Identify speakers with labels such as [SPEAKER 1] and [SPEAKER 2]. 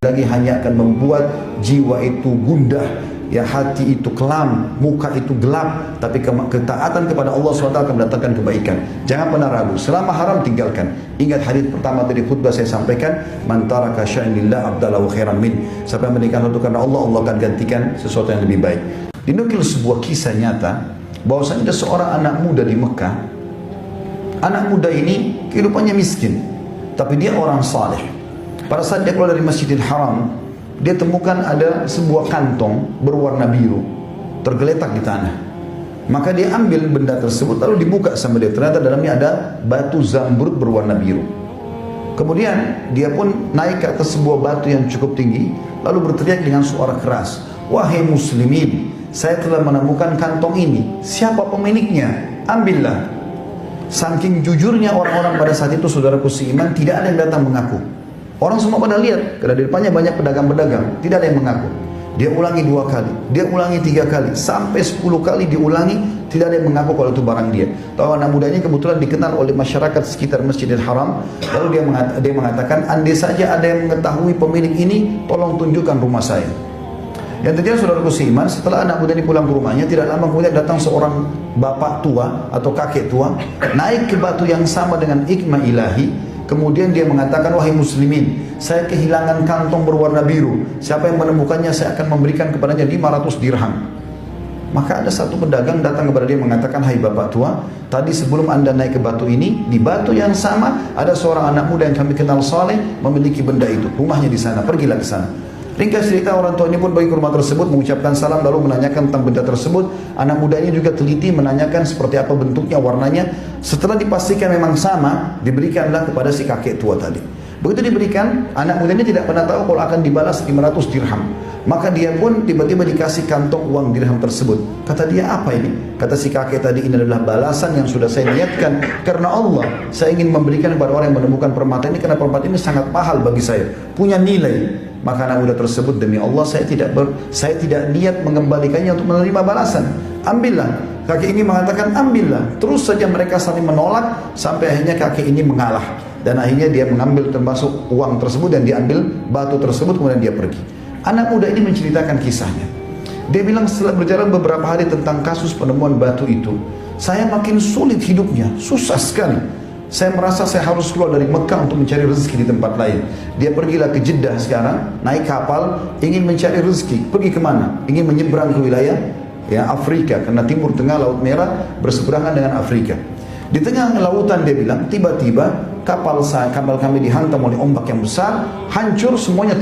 [SPEAKER 1] lagi hanya akan membuat jiwa itu gundah, ya, hati itu kelam, muka itu gelap. Tapi ketaatan kepada Allah SWT akan mendatangkan kebaikan. Jangan pernah ragu, selama haram tinggalkan. Ingat hadis pertama dari khutbah saya sampaikan, man taraka syai'an lillah abdalahu khairan min. Siapa yang meninggalkan sesuatu karena Allah, Allah akan gantikan sesuatu yang lebih baik. Dinukil sebuah kisah nyata bahwasanya ada seorang anak muda di Mekah. Anak muda ini kehidupannya miskin, tapi dia orang saleh. Pada saat dia keluar dari Masjidil Haram, dia temukan ada sebuah kantong berwarna biru tergeletak di tanah. Maka dia ambil benda tersebut lalu dibuka sama dia. Ternyata dalamnya ada batu zamrud berwarna biru. Kemudian dia pun naik ke atas sebuah batu yang cukup tinggi, lalu berteriak dengan suara keras, "Wahai muslimin, saya telah menemukan kantong ini. Siapa pemiliknya? Ambillah." Saking jujurnya orang-orang pada saat itu, saudaraku seiman, tidak ada yang datang mengaku. Orang semua pada lihat, karena di depannya banyak pedagang-pedagang, tidak ada yang mengaku. Dia ulangi 2 kali, dia ulangi 3 kali, sampai 10 kali diulangi, tidak ada yang mengaku kalau itu barang dia. Tahu, anak muda ini kebetulan dikenal oleh masyarakat sekitar Masjidil Haram. Lalu dia mengatakan, andai saja ada yang mengetahui pemilik ini, tolong tunjukkan rumah saya. Yang terjadi, saudaraku seiman, setelah anak muda ini pulang ke rumahnya, tidak lama kemudian datang seorang bapak tua atau kakek tua, naik ke batu yang sama dengan hikmah ilahi. Kemudian dia mengatakan, "Wahai muslimin, saya kehilangan kantong berwarna biru. Siapa yang menemukannya, saya akan memberikan kepadanya 500 dirham." Maka ada satu pedagang datang kepada dia mengatakan, "Hai bapak tua, tadi sebelum anda naik ke batu ini, di batu yang sama ada seorang anak muda yang kami kenal saleh memiliki benda itu. Rumahnya di sana, pergilah ke sana." Ringkas cerita, orang tua ini pun pergi ke rumah tersebut, mengucapkan salam, lalu menanyakan tentang benda tersebut. Anak muda ini juga teliti menanyakan seperti apa bentuknya, warnanya. Setelah dipastikan memang sama, diberikanlah kepada si kakek tua tadi. Begitu diberikan, anak muda ini tidak pernah tahu kalau akan dibalas 500 dirham. Maka dia pun tiba-tiba dikasih kantong uang dirham tersebut. Kata dia, "Apa ini?" Kata si kakek tadi, "Ini adalah balasan yang sudah saya niatkan karena Allah. Saya ingin memberikan kepada orang yang menemukan permata ini karena permata ini sangat mahal bagi saya, punya nilai." Maka anak muda tersebut, "Demi Allah, saya tidak niat mengembalikannya untuk menerima balasan. Ambillah." Kakek ini mengatakan, "Ambillah." Terus saja mereka saling menolak sampai akhirnya kakek ini mengalah. Dan akhirnya dia mengambil termasuk uang tersebut dan diambil batu tersebut, kemudian dia pergi. Anak muda ini menceritakan kisahnya. Dia bilang, setelah berjalan beberapa hari tentang kasus penemuan batu itu, saya makin sulit hidupnya, susah sekali. Saya merasa saya harus keluar dari Mekah untuk mencari rezeki di tempat lain. Dia pergilah ke Jeddah sekarang, naik kapal, ingin mencari rezeki. Pergi kemana? Ingin menyeberang ke wilayah Afrika, karena Timur Tengah, Laut Merah berseberangan dengan Afrika. Di tengah lautan, dia bilang, tiba-tiba kapal kami dihantam oleh ombak yang besar, hancur semuanya.